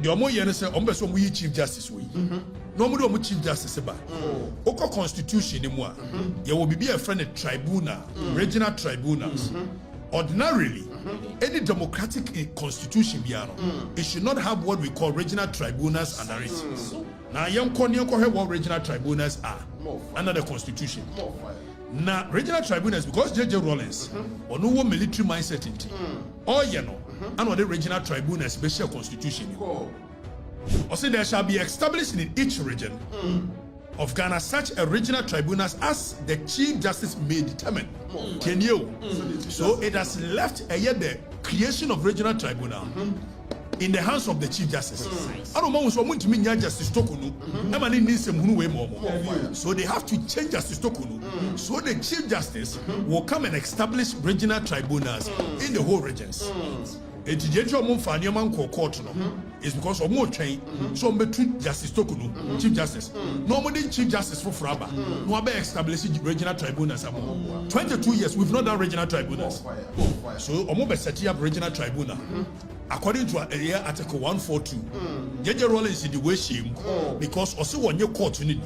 the omo yen say ombe so mu chief justice we no mo do omo chief justice ba oko constitution ni mu a ye will be a friend tribunal regional tribunals ordinarily any democratic constitution biano it should not have what we call regional tribunals under it now young have what regional tribunals are under the constitution now regional tribunals because JJ Rawlings or no military mindset or you know and the regional tribunals special constitution or say there shall be established in each region of Ghana such a regional tribunals as the Chief Justice may determine. Can you? So it has left the creation of regional tribunal in the hands of the Chief Justice. I don't know what to mean Justice Torkonoo. So they have to change Justice Torkonoo. So the Chief Justice will come and establish regional tribunals in the whole regions. It's because of more train, so between Justice Torkonoo, Chief Justice. Normally, Chief Justice for Fraba, no be established regional tribunals. 22 years, we've not done regional tribunals. So, Omo setting up regional tribunal. According to Article 142, JJ Rawlings is the way she because also when you court you need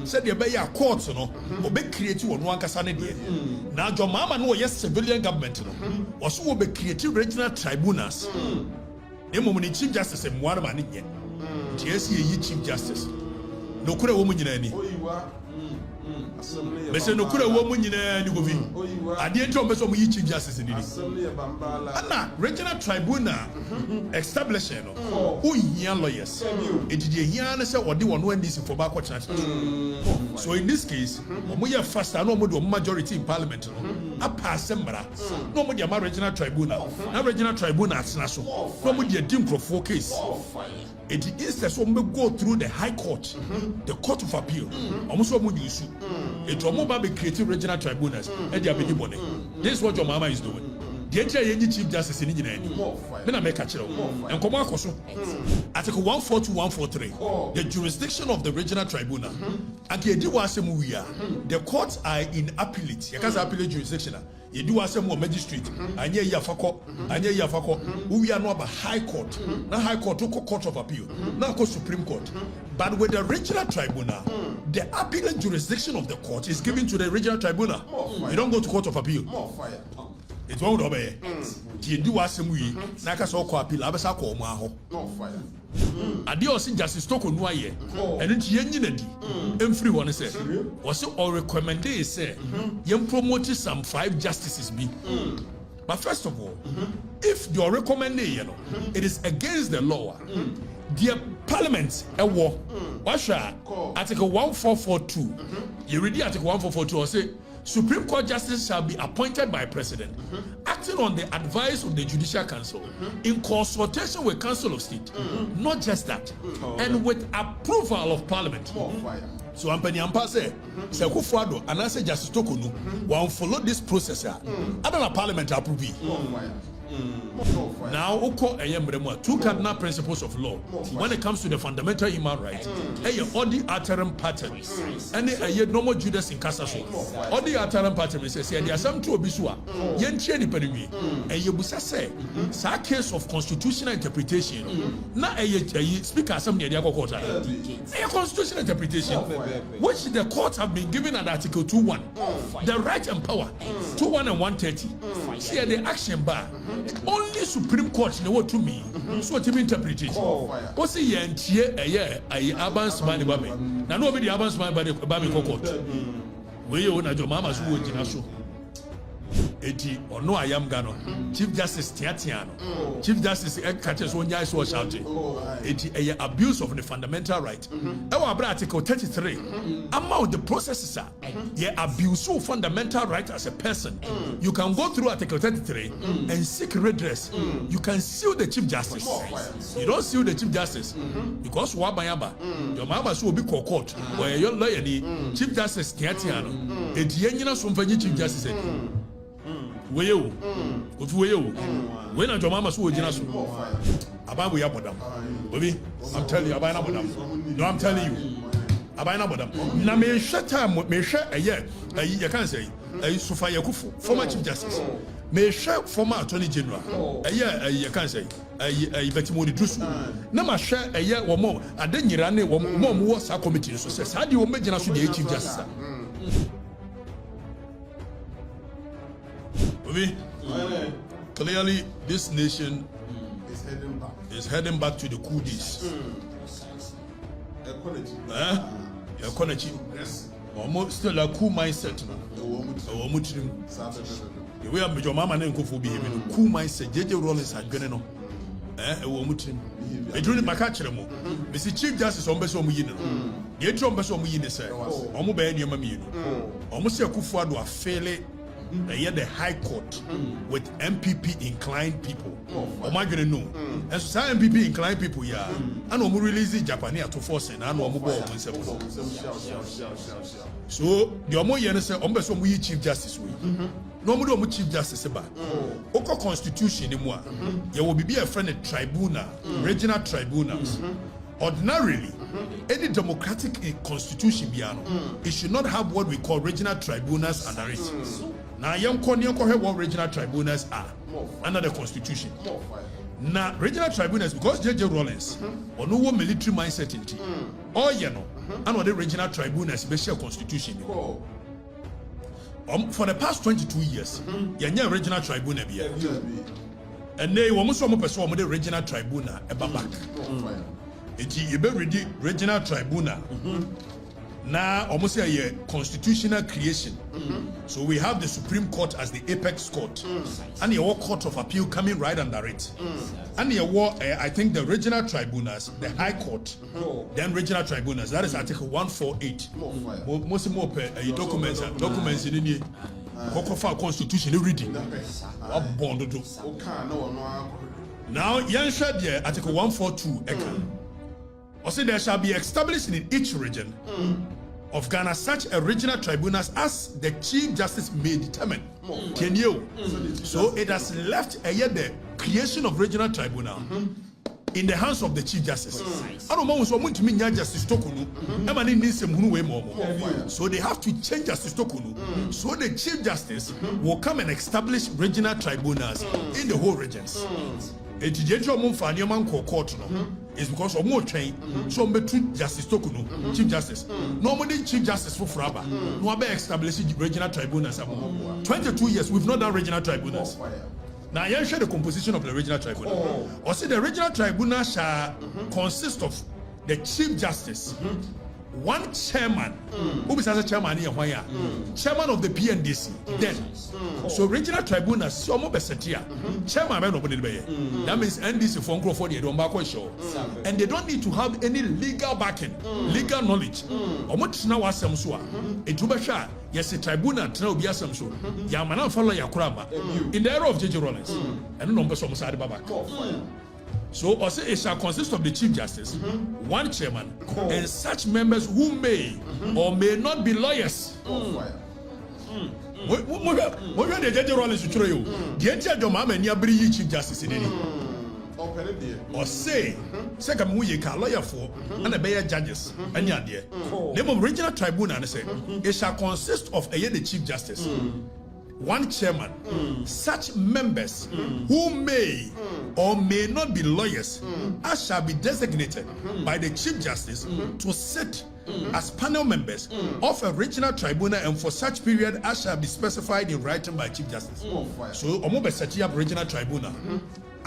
said there be a court no or be creative on one kasane there. Now your mama no yes civilian government no also will be creative regional tribunals. The moment Chief Justice and one man in TSC Chief Justice. No kura woman in any. Mese no kura woman nyina ni govi ade nto mbe so mo yi Chief Justice ni ana regional tribunal establishing no who here lawyers it dey here na say odi wono NDC for back church. So in this case mo ye faster no mo do majority in parliament no pass mbra no mo dey ma regional tribunal na regional tribunal atena so no mo dey dim crofo case it is the so go through the high court the court of appeal almost so mo use it will be creative regional tribunals and they are being born. This is what your mama is doing. The entire Chief Justice in Nigeria. Men are make a chill. And come on, Article 142, 143. The jurisdiction of the regional tribunal. And the courts are in appellate. Because appellate jurisdiction. You do as a magistrate. And ye yafako. We are not a high court. Not high court, court of appeal. Not Supreme Court. But with the regional tribunal, the appellate jurisdiction of the court is given to the regional tribunal. You don't go to court of appeal. It won't obey. You do as we Naka so call appeal, Abasa call Maho. Adios in Justice Torkonoo and then Yendy. Every one said, was so or recommended, say, you promote some 5 justices be. But first of all, if your recommendation it is against the law, dear Parliament a war. Washa Article 1442. You read Article 1442 or say Supreme Court justice shall be appointed by President, acting on the advice of the Judicial Council, in consultation with Council of State. Not just that, and with approval of Parliament. So Ampani Ampa say Kufuado and I say Justice Torkonoo will follow this process. I don't know Parliament approve. Now, two cardinal principles of law when it comes to the fundamental human rights. All the alterum patterns and a normal Judas in Cassation. All the alterum patterns say there are some two obisua. Yen Chenny Perimi, and Yabusa say, sa case of constitutional interpretation. Not a speaker, some near the quarter. A constitutional interpretation, which the courts have been given at Article 2:1. The right and power, 2:1 and 130. See the action bar. Only Supreme Court know what to me. So what you interpretation. What's the yentie a abans money baby? Now nobody abans money by the baby court. We own a your mama's wood in a show. Eti or no I am Gano. Chief Justice Tiatiano. Chief Justice catches one guy was shouting. Eti a abuse of the fundamental right. Our Article 33. Among the processes are abuse of fundamental right as a person. You can go through Article 33 and seek redress. You can sue the Chief Justice. You don't sue the Chief Justice because Wabayaba. Your mama will be court where your lawyer Chief Justice Tiatiano. Eti yenina somfanyi Chief Justice. When I your mama so generous about we are madam. Baby, I'm telling you, about madam. No, I'm telling you. About madam. Na me shut time, me shut a year. You can't say Sofa Yakufu, former Chief Justice. May share former Attorney General. You can't say. Betimodi Drusu. Nama share a year or more. And then you ran more was our committee. So says, how do you imagine us to the Chief Justice? Clearly, this nation is heading back to the coup days. Almost still a cool mindset. The way I'm your mama and go for behaving, cool mindset. JJ Rollins had gone on. A woman. A dream my catcher. Mr. Chief Justice on Bessom Yin. The Etron Bessom Yin is almost bad your mammy. Almost a Kufuado are fairly. The High Court with MPP inclined people. Am I gonna know? And so MPP inclined people, yeah. And I'm releasing Japanese to force and I'm mobile. So the Omo Yenese Ombeso we Chief Justice we. No more Chief Justice ba. Oko Constitution in moi. There will be a friend tribunal, regional tribunals. Ordinarily, any democratic constitution, it should not have what we call regional tribunals under it. Now, young have what regional tribunals are under the constitution. Now, regional tribunals, because JJ Rollins, or no military mindset in it, or and the regional tribunals, special constitution. For the past 22 years, you have regional tribunal here. And they were most of the regional tribunal back. It's a regional tribunal. Now, almost a constitutional creation. So we have the Supreme Court as the apex court, and the Court of Appeal coming right under it. And the I think the regional tribunals, the High Court, then regional tribunals. That is Article 148. Most more documents in the Constitution reading. Now, Yansha Article 142. Also, there shall be established in each region of Ghana such a regional tribunals as the Chief Justice may determine. So it has left the creation of regional tribunal in the hands of the Chief Justice. I don't know what to mean Justice Torkonoo. So they have to change Justice Torkonoo. So the Chief Justice will come and establish regional tribunals in the whole regions. It's because of more train, so Justice Torkonoo, Chief Justice. Normally, Chief Justice for Fraba, no other established regional tribunals. 22 years, we've not done regional tribunals. Now, you share the composition of the regional tribunal. Or say the regional tribunal shall consist of the Chief Justice, one chairman, who is as a chairman here, chairman of the PNDC, then. So regional tribunals, so more chairman, that means NDC for Crawford, they don't back show. And they don't need to have any legal backing, legal knowledge. Or much now was some swa. It will be sure, yes, a tribunal, no be some show. Yamana follow Yakurama in the era of JJ Rollins, and no number some side back. So also it shall consist of the Chief Justice, one chairman, and such members who may or may not be lawyers. What the judge Rollins to show you? The entire Mahama and Yabri Chief Justice in any. Or say, second we can lawyer for and a bear judges and yadia. Name of regional tribunal and say it shall consist of the Chief Justice. One chairman, such members who may or may not be lawyers, as shall be designated by the Chief Justice to sit as panel members of a regional tribunal and for such period as shall be specified in writing by Chief Justice. So, Omobe set up regional tribunal.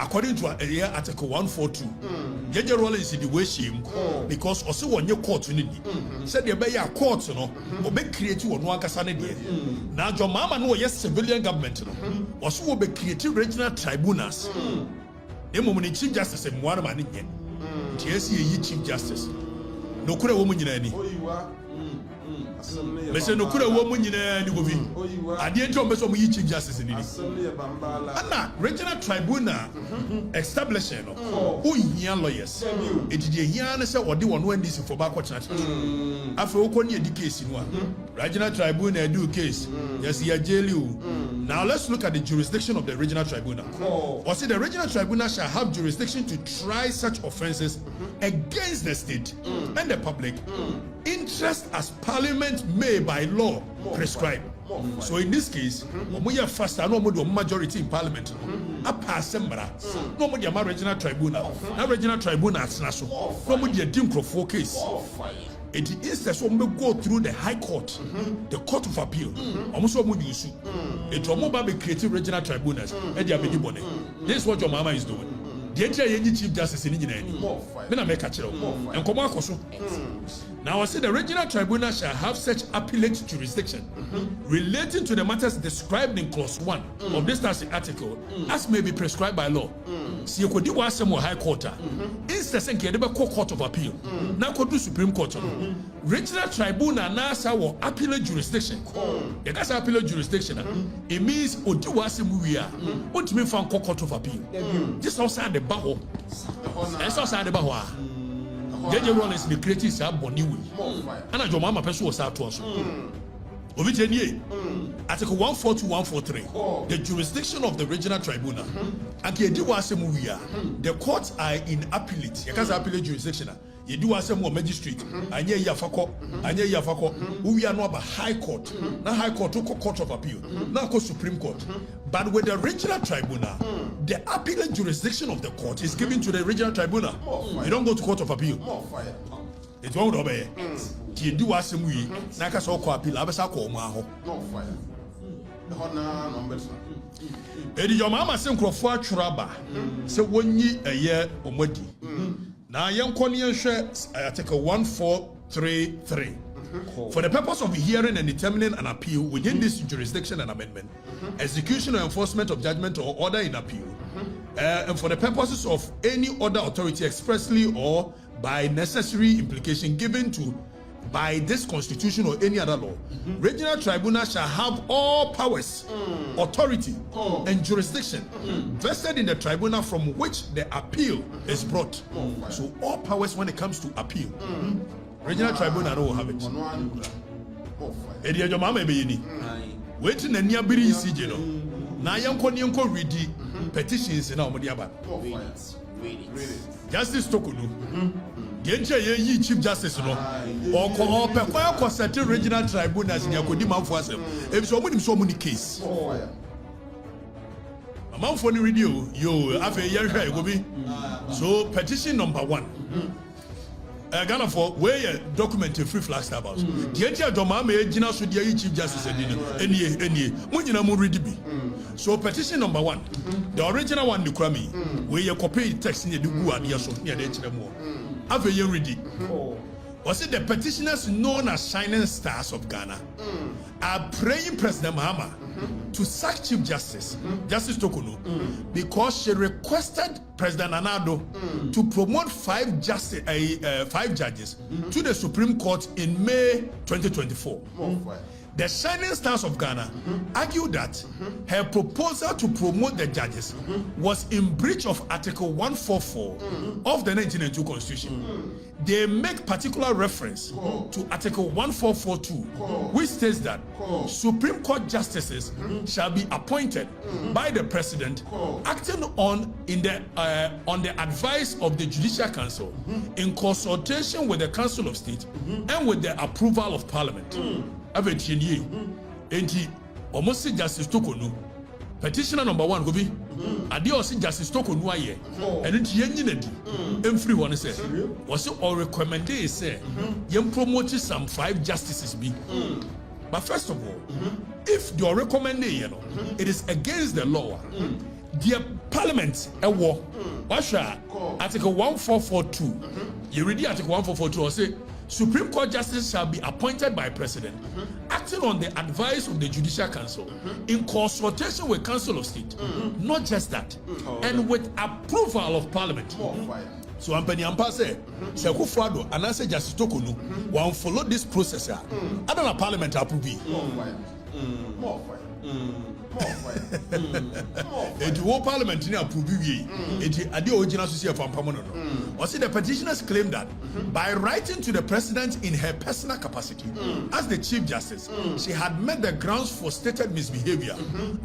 According to Article 142, JJ Rollins is the way she because also when you court said there be a court, or be created on one casane. Now, your mama know yes, civilian government, also will be created regional tribunals. The moment Chief Justice and one man again, TSC Chief Justice. No kura woman in any. Mese no kura woman in any movie. I didn't know some Chief Justice in it. Anna, regional tribunal establishing who here lawyers. It is the here say or the one when this for backward chat. After Okoni the case in one. Regional tribunal do case. Yes, he jail you. Now let's look at the jurisdiction of the regional tribunal. Or say the regional tribunal shall have jurisdiction to try such offences against the state and the public interest as Parliament may by law prescribe. So in this case, we are faster, no more majority in parliament. A pass sembra, no more the regional tribunal. Now regional tribunal as national. No more the Democrat case. It is that some go through the High Court, the Court of Appeal. Almost all would use it. Will be creating regional tribunals. This is what your mama is doing. The entire Chief Justice in India. Then I make a chill. And come on, now I say the regional tribunal shall have such appellate jurisdiction relating to the matters described in clause 1 of this article as may be prescribed by law. See, you could do what some High Court. Instead, of Court of Appeal. Now could do Supreme Court. Regional tribunal now say appellate jurisdiction. The gas appellate jurisdiction. It means Oduwase we are. What me from Court of Appeal. Just outside the Baho. That's outside the Baho. Deje role is the creative sa boni we. Ana jo mama person was out to us. Obi tenye. Article 142 143. The jurisdiction of the regional tribunal. Akedi wa asemu we are. The courts are in appellate. Yakaza appellate jurisdiction. You do asemu magistrate. Anye yafako. Anye yafako. We are not a high court. Na high court to court of appeal. Na ko Supreme Court. But with the regional tribunal, the appellate jurisdiction of the court is given to the regional tribunal. You don't go to court of appeal. It won't obey. You do asemu we. Na ka so ko appeal. Abesa ko mo aho. Edi your mama say nkrofo atweraba. Say wonyi eye omodi. Now, young Konian Article 1433. For the purpose of hearing and determining an appeal within this jurisdiction and amendment, execution or enforcement of judgment or order in appeal, and for the purposes of any other authority expressly or by necessary implication given to by this constitution or any other law, regional tribunal shall have all powers, authority, and jurisdiction vested in the tribunal from which the appeal is brought. So all powers when it comes to appeal, regional tribunal will have it. Eddie, your mama be ni. Waiting and near Biri Sijeno. Now, young Konyanko read petitions in our Modiaba. Justice Torkonoo. Genche ye Chief Justice no or per certain regional tribunals in Yakodima for us. If so many case. A month for the radio, you have a year go be. So petition number 1. Ghana for where you document free flag about. Genche Doma me Gina should ye Chief Justice any Munina ready be. So petition number 1. The original one you cry me where you copy text in the Dugu and your so near the more. Have a year ready. Was it the petitioners known as Shining Stars of Ghana are praying President Mahama to sack Chief Justice, Justice Torkonoo, because she requested President Anado to promote 5 judges to the Supreme Court in May 2024. The Shining Stars of Ghana argued that her proposal to promote the judges was in breach of Article 144 of the 1992 Constitution. They make particular reference to Article 1442, which states that Supreme Court justices shall be appointed by the President, acting on the advice of the Judiciary Council, in consultation with the Council of State and with the approval of Parliament. Aventie enti almost Justice Torkonoo petitioner number 1 go be ade o Justice Torkonoo aye and enti yenyina di emfiri ho ne say was all recommended say yem promote some 5 justices be. But first of all, if you are recommending, it is against the law. The Parliament war Article 1442. You read Article 1442 or say Supreme Court justices shall be appointed by President, acting on the advice of the Judiciary Council, in consultation with Council of State. Not just that, and with approval of Parliament. So Ampani Ampa say, Sekufado and I say Justice Torkonoo will follow this process. I don't know Parliament approve. It will parliament in approve it at the original society from Pamono. Or see the petitioners claim that by writing to the president in her personal capacity as the Chief Justice, she had met the grounds for stated misbehavior,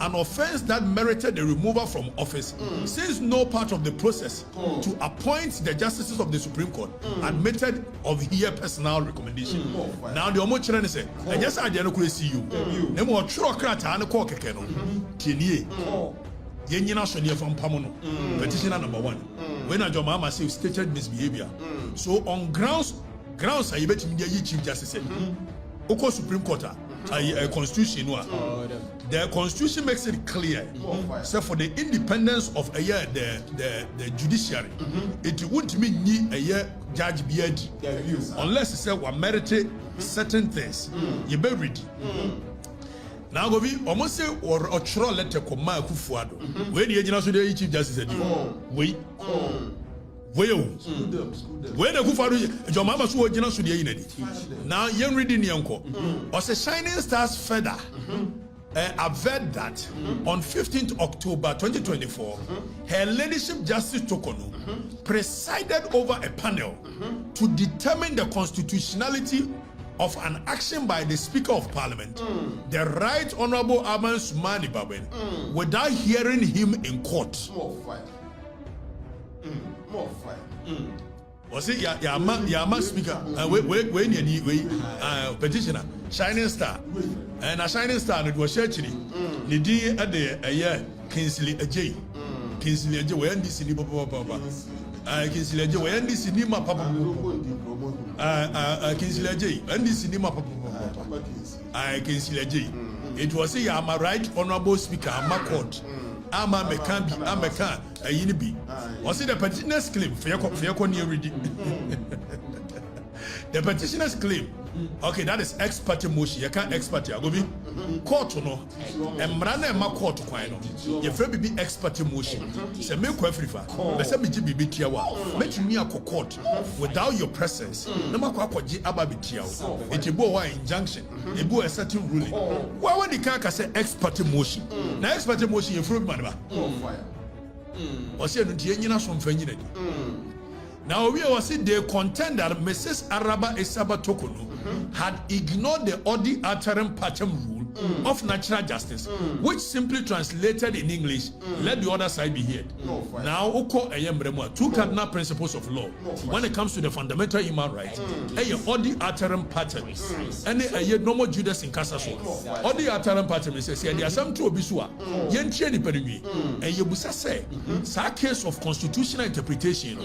an offense that merited the removal from office, since no part of the process to appoint the justices of the Supreme Court admitted of her personal recommendation. Now the Omo Chirene say, I just I didn't see you. Nemo Churo Krata and Ko Kekeno. Tinie. Yenyina Sonia from Pamono. Petitioner number 1. When a Mahama say stated misbehavior. So on grounds I bet me the Chief Justice. Oko Supreme Court. Constitution. The Constitution makes it clear, so for the independence of the judiciary, it wouldn't mean a year judge beard unless it said what merited certain things. You be ready. Now go be almost say or a troll letter command Kufuado. When the agent of the Chief Justice said, wait. When the Kufaru, your mama so original to the unity. Now, young reading Yanko was a Shining Stars feather. Averred that on 15th October 2024, Her Ladyship Justice Torkonoo presided over a panel to determine the constitutionality of an action by the Speaker of Parliament, the Right Honorable Aban Sumani Baben, without hearing him in court. More fire. Was it Yama Speaker? Petitioner, Shining Star, and a Shining Star it was actually Nidi at the year Kingsley Ajay. Kingsley Ajay, where NDC Papa. Kingsley Ajay, where NDC Nima Papa. Kingsley Ajay, NDC Nima Papa. Kingsley Ajay. It was a Yama Right Honorable Speaker, Ama Court. Ama mekan bi ameka ayini bi o say the petitioners claim fear near ready. The petitioners claim, okay, that is ex parte motion. You can't ex parte. Go be court no. Emrana ema court kwan no. You free be ex parte motion. Say me ko Afrifa. Be say me ji bibi tiawa. Make me a court without your presence. No ma ko akwaji aba bi tiawa. It bo wa injunction. E bo a certain ruling. Why when the can say ex parte motion? Na ex parte motion you free man ba. O say no tie nyina so mfa nyina di. Now we will see they contend that Mrs. Araba Esaba Torkonoo had ignored the Odi Ataram Pachem rule of natural justice, which simply translated in English, let the other side be heard. Now, Oko Ayembremwa, two cardinal principles of law when it comes to the fundamental human rights. Odi Ataram Pachem, and a normal Judas in Casaso. Odi Ataram Pachem says, there are some two obisua, Yenche di Perigui, and Yebusa say, sa case of constitutional interpretation.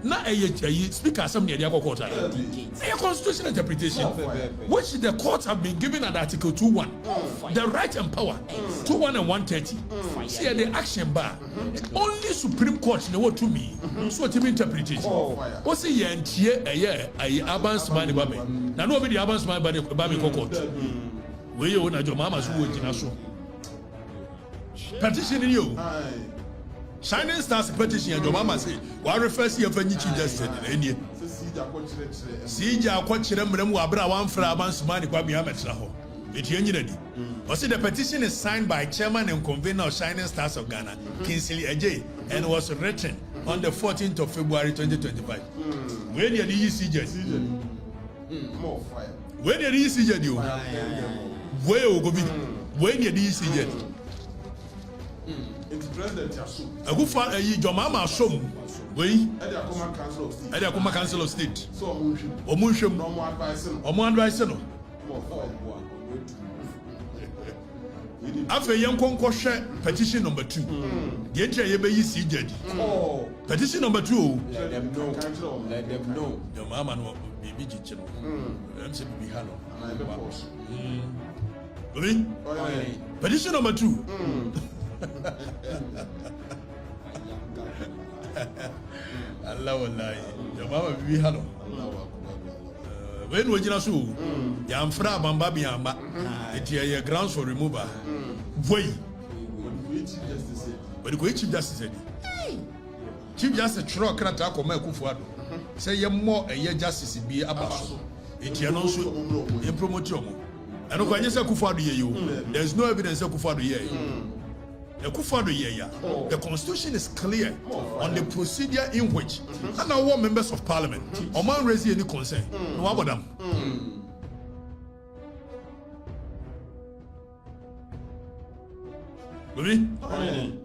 Now, speaker assembly the court a constitutional interpretation which the courts have been given at Article 2:1 the right and power 2:1 and 130 see the action bar only Supreme Court they want to me so to be interpretation what's the yentie Aban Sumani Babe na no be the Aban Sumani Babe court we you na Mahama so wojina so petition you Shining Stars petition and Mahama say, "What refers here for Chief Justice in India?" Sija kwachire mremu abra wamfra abansuma ni kwa biametra ho. Etienyi nadi. Was the petition is signed by Chairman and Convener of Shining Stars of Ghana, Kingsley Ajay, and was written on the 14th of February 2025. When did the ECJ? More fire. When did the ECJ do? Where go be? When did the ECJ? A good father, your mama showed. We at the Council of State. So, Omunsham, Omo advice. After young Concoche, petition number 2. The ECJ. Petition number 2. Let them know. Your mama no be teaching. Be hello. Petition number 2. Allah wallahi your mama be hello when we jina so ya amfra bamba bi amba it your grounds for removal boy but the Chief Justice said Chief Justice tro krata ko ma Kufuado say ye more a justice be abaso it ye no so e promote omo and ko anya say Kufuado ye yo there is no evidence say Kufuado ye The constitution is clear on the procedure in which and our members of parliament or man raise any concern. No about them.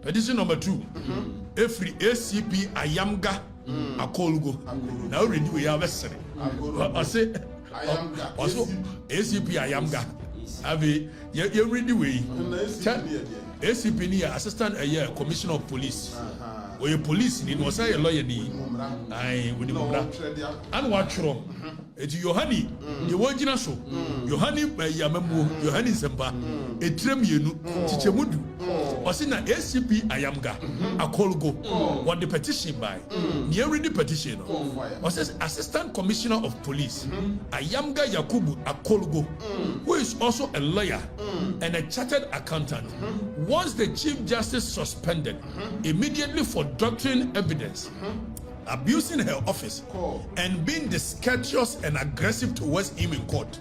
Petition number 2. Every ACP Ayamga Akolgo. Now read we have a say. I say also ACP Ayamga. Have you read the way? ACP ni assistant commissioner of police. Or your police ni no say a lawyer ni. Ai we the and watch ro. Eti Yohani the wajina so. Yohani Yamemu Yohani Semba. Etrem yenu Chichemudu. Osina ACP Ayamga Akolgo. What the petition by? Near read the petition. Was assistant commissioner of police Ayamga Yakubu Akolgo, who is also a lawyer and a chartered accountant. Once the Chief Justice suspended immediately for doctrine evidence, abusing her office, and being discourteous and aggressive towards him in court.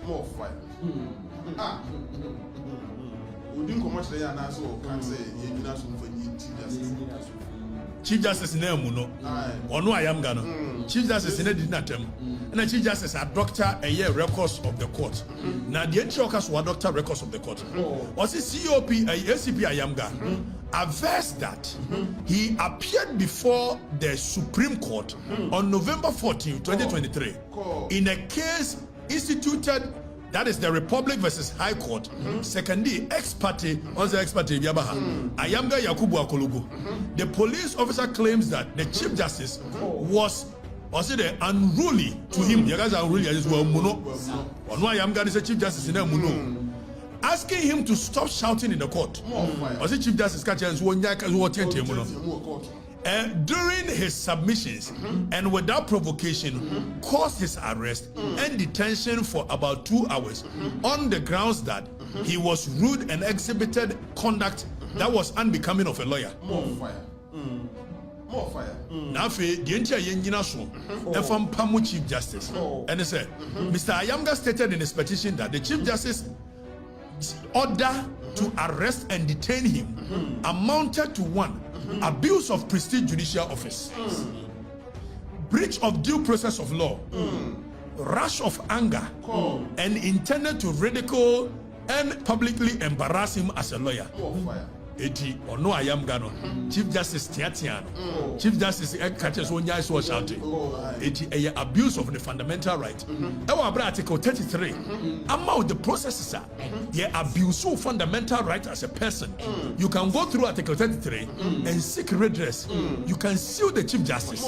Chief Justice Nemuno, or no, I am Gano. Chief Justice Nedinatem, and the Chief Justice are doctor a year records of the court. Now, the Enchokers were doctor records of the court. Was it COP, a SCP Ayamga, averse that he appeared before the Supreme Court on November 14, 2023, in a case instituted. That is the Republic versus High Court. Secondly, ex parte, also ex parte, Ayamga Yakubu Akolugu. The police officer claims that the Chief Justice was it unruly to him? You guys are unruly as well. Muno. Or no, Ayamga is a Chief Justice in Muno. Asking him to stop shouting in the court. Was it Chief Justice Kachans who during his submissions and without provocation caused his arrest and detention for about 2 hours on the grounds that he was rude and exhibited conduct that was unbecoming of a lawyer. More fire. Now, the entire Yengina so, and from Pamu Chief Justice, and he said, Mr. Ayamga stated in his petition that the Chief Justice order to arrest and detain him amounted to 1. Abuse of prestige judicial office, breach of due process of law, rush of anger, and intended to ridicule and publicly embarrass him as a lawyer. Eti or no Ayamga Chief Justice Tiatiano, Chief Justice Catches one guy was shouting. Eti a abuse of the fundamental right. Our Article 33. Among the processes are abuse of fundamental right as a person. You can go through Article 33 and seek redress. You can sue the Chief Justice.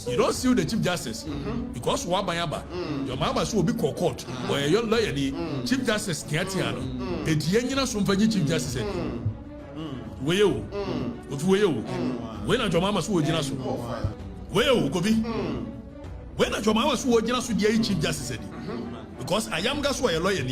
You don't sue the Chief Justice because Wabayaba, your mama will be court where your lawyer, Chief Justice Tiatiano, Eti Yengina Sumfani Chief Justice. When a Jomama Su Jinasu, where Gobi? When a Jomama Su Jinasu, the Chief Justice said, because I am Gaswa a lawyer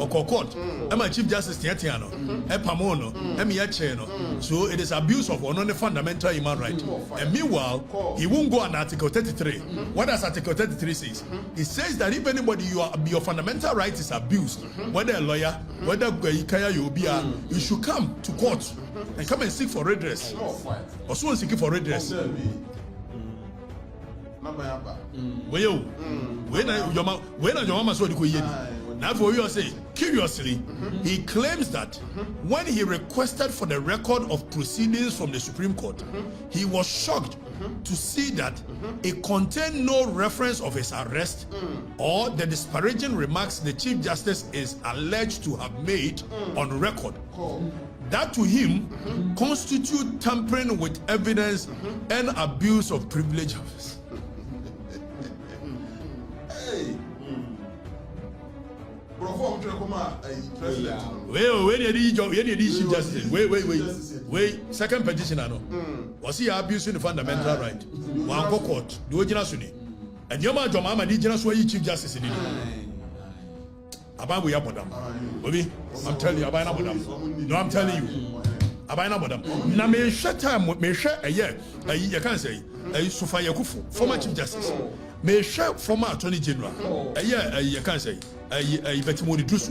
or court, and my Chief Justice Tiatiano, a Pamono, and Miacheno. So it is abuse of one fundamental human right. And meanwhile, he won't go on Article 33. What does Article 33 say? It says that if anybody your fundamental right is abused, whether a lawyer, whether you should come to court and come and seek for redress. Or someone seeking for redress. When now for you say curiously, he claims that when he requested for the record of proceedings from the Supreme Court, he was shocked to see that it contained no reference of his arrest or the disparaging remarks the Chief Justice is alleged to have made on record. That to him constitute tampering with evidence and abuse of privilege. Wait, second petition, I know. Was he abusing the fundamental right? One court, do it, and your mama need just where you Chief Justice in it. About we are madam. I'm telling you, about madam. No, I'm telling you. About madam. Now, may shut time, may share a year. You can't say, Sufaya Kufu, former Chief Justice. may share former Attorney General. You can't say. Betimoni Drusu.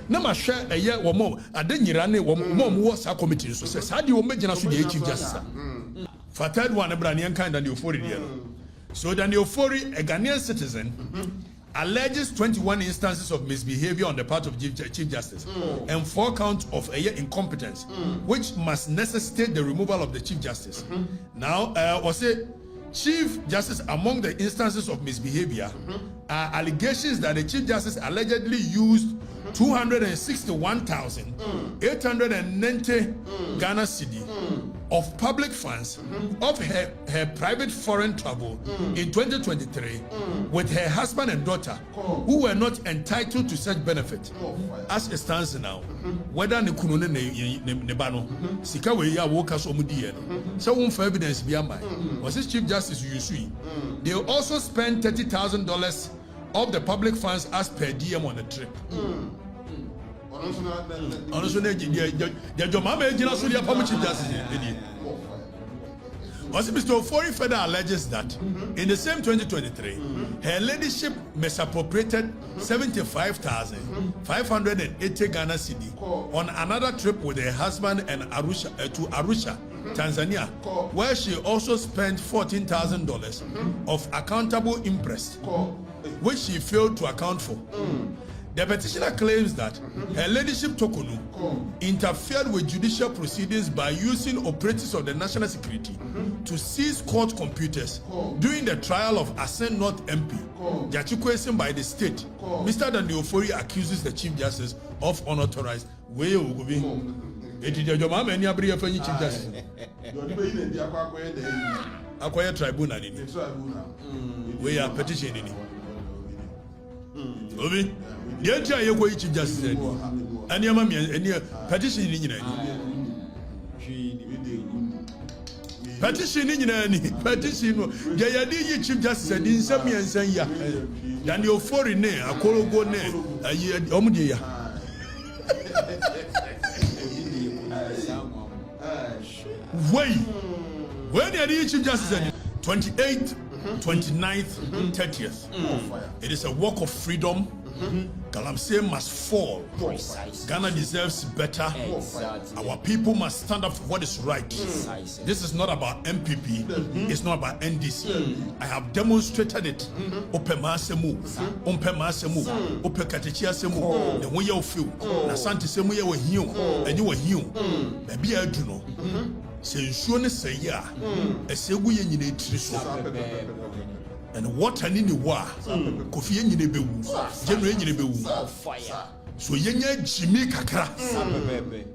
Nama share a year or more. I didn't run one was our committee. So says, how do you make the Chief Justice? For third one, a Branian kind and euphoria. So then the euphoria, a Ghanaian citizen, alleges 21 instances of misbehavior on the part of Chief Justice and 4 counts of a year incompetence, which must necessitate the removal of the Chief Justice. Now, was it Chief Justice, among the instances of misbehavior are allegations that the Chief Justice allegedly used 261,890 Ghana cedi of public funds of her private foreign travel in 2023 with her husband and daughter who were not entitled to such benefit. As it stands now, whether ne kunu ne ba no sika we ya wo kaso omudie no so won for evidence bi amai was this Chief Justice Yusui. They also spent $30,000 of the public funds as per diem on the trip. Also, Mr. Ofori further alleges that in the same 2023, her ladyship misappropriated 75,580 Ghana cedi on another trip with her husband and to Arusha, Tanzania, where she also spent $14,000 of accountable interest, which she failed to account for. The petitioner claims that her ladyship Torkonoo interfered with judicial proceedings by using operatives of the national security to seize court computers during the trial of Ascent North MP, Jachikwesin by the state. Mr. Dandiofori accuses the Chief Justice of unauthorized way of moving. It is your mama and your Chief Justice. Acquire tribunal. We are petitioning. Obi, the entire you Chief Justice said, and your mammy and your petition in petition in any petition. Jayadi Chief Justice said in some years and ya, than your foreign name, a colo go name, a year omdia. Wait, when the Chief Justice said 28th, 29th, 30th. It is a walk of freedom. Galamsey must fall. Ghana deserves better. Our people must stand up for what is right. This is not about MPP. It's not about NDC. I have demonstrated it. Opemasemu, Ompemasemu, Opekatichiasemu, the way you feel. Nasanti Semu, you were here, and you were here. Maybe I do know. Sensuone say ya esegu ye nyine triso and what an in wa kofi ye nyine bewu jenu ye nyine bewu so ye nya jimi kakra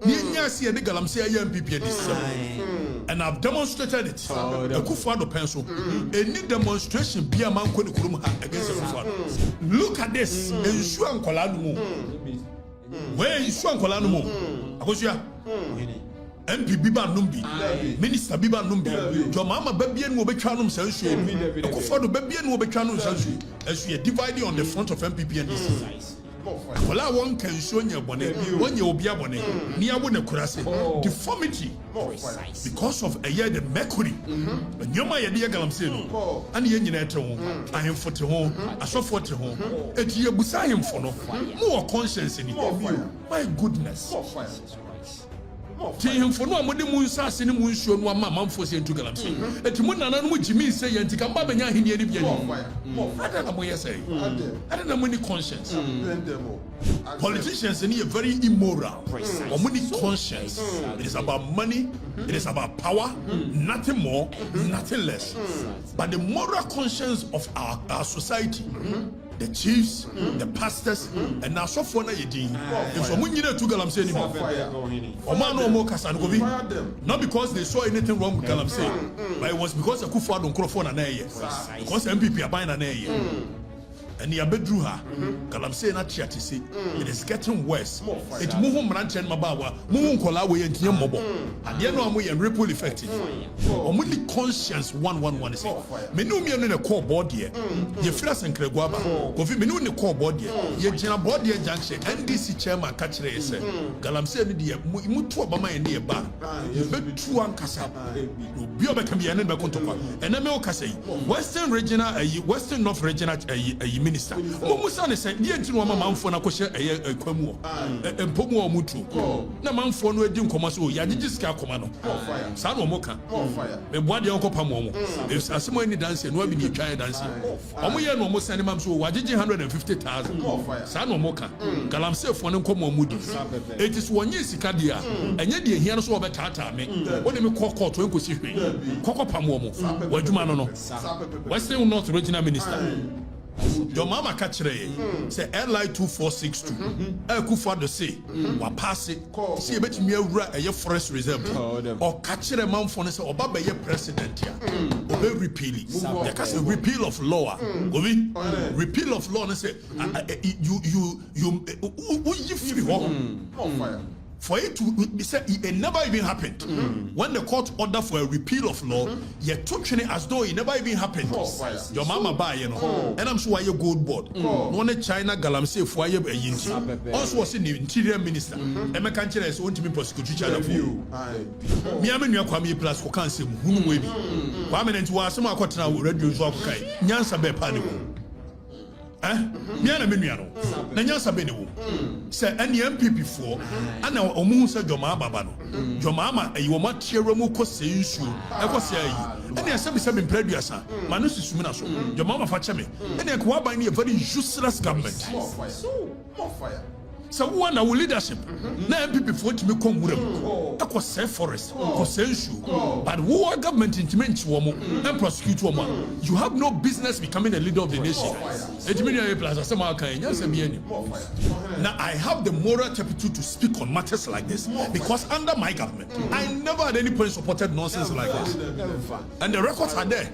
ye nya se ye de galamsey ya MPP edisem and I've demonstrated it Akufo-Addo pencil any demonstration bia man ko ne kurum ha against Akufo-Addo. Look at this ensu ankola no mu where ensu ankola no mu akosua MP Biba Numbi, Minister Biba Numbi, your mama baby and will be canum sensu, Akufo-Addo baby and will be canum sensu, as we are dividing on the front of MPP and DCs. Well, I want can show your bonnet when you will be a bonnet, near one kurase, deformity because of a year the mercury. When you're my idea, Galamsey, and the engine at home, I am for to home, I saw for to home, and you beside him for no more conscience in it. My goodness. Him for no money moon sassing and moon show one mamma for saying to Galamsey. And to Munana, which Jimmy say, and to come back and I don't know what you say. I don't know many conscience. Politicians are very immoral. Or money conscience. It is about money, it is about power, nothing more, nothing less. But the moral conscience of our society. The chiefs, the pastors, and now so far if someone needed to Galamsey anymore, not because they saw anything wrong with Galamsey, but it was because Akufo-Addo and because MPP are buying an air. and ya bedru ha galamsey na tia tese it is getting worse it mu ho mranche no bawa mu nkola we yentie mmobo ade no amu ye ripple effect omuli conscience 111 say me no me no ne call board ye fira senkrego aba kofi me no ne call board ye gina board ye junction NDC chairman ka kire say galamsey no de mu to obama ye ne ba ye betu ankasa obi obeka me ye ne be kontokwa ena me o kasa yi western regional western north regional minister musa ne say die ntino mama manfo na ko hye kwamu empomu o mutu na manfo no edi nkoma so ya gigi sika akoma no sa no moka me boade onko pam omo asemo ani dance no abi ni twan dance omo ye no mo send mam so wa gigi 150,000 sa no moka galamsey fo ne nkoma omudi it is wonye sika dia enye de hia no so obetata me woni me kokko to enkosi hwe kokko pam omo wadwuma no western north regional minister your mama catch say LI 2462 Kufa de say wa pass it see betimi awura eye forest reserve or catch man for say oba be ye president ya obe repeal it they can say repeal of law obi repeal of law say you free on fire for it to be said it never even happened when the court ordered for a repeal of law you took it as though it never even happened your mama buy you know and I'm sure you gold board no China galamsey for you also was in the interior minister Emeka Nchire is want to be prosecute China for you me am nua kwame plus ko kan sem hunu we bi kwame nti wa asem akotena radio so akokai nyansa be pa ne wo miana menua no na nyansa be ne wo se ane MPP for ana omu se Joma baba no Joma ma ayi wo matiere mu ko se nsu e ko se ayi ane asem mpraduasa ma no susumi na so Joma ma fa cheme ane ko aban ne very useless government more fire so one our leadership na MPP for to me come wuram e ko se forest ko se nsu but who are government intimate wo mo and prosecute wo mo you have no business becoming a leader of the nation now I have the moral turpitude to speak on matters like this because under my government I never at any point supported nonsense like this and the records are there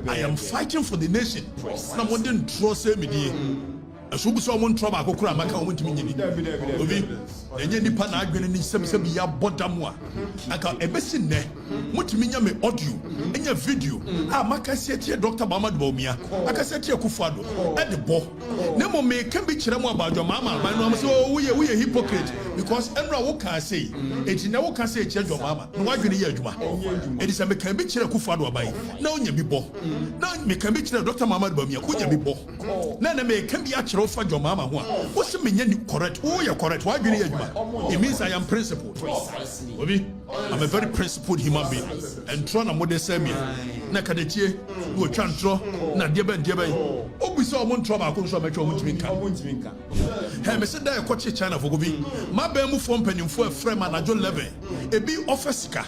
I am fighting for the nation I didn't trust me. I should be someone trouble. I could cry. I can't win to me. And you nipa na adwene ni sem ya bodamwa aka ebesin ne mutumi nya me audio enya video maka setie Dr. Mahama Bawumia aka setie Kufuado e de bo na mo me kan bi kire mo about Mahama man no so we hypocrite because enra wo kan say eti na wo kan say kire Mahama no adwene ye adwuma edi se me kan bi kire Kufuado abai na onya bi bo na me kan bi kire Dr. Mahama Bawumia ko nya bi bo na me kan bi a kire ofa Mahama ho a wo se me nya ni correct wo ye correct wo adwene ye adwuma. It means I am principled. I'm a very principled human being. And trying to model semi. Nakadechie, who can't draw, na deben. Oh, we saw one trouble. I couldn't show my trouble. Hey, me said that I coach China for Gobi. My bemu form penny for a frame and a John Levy. A be officer.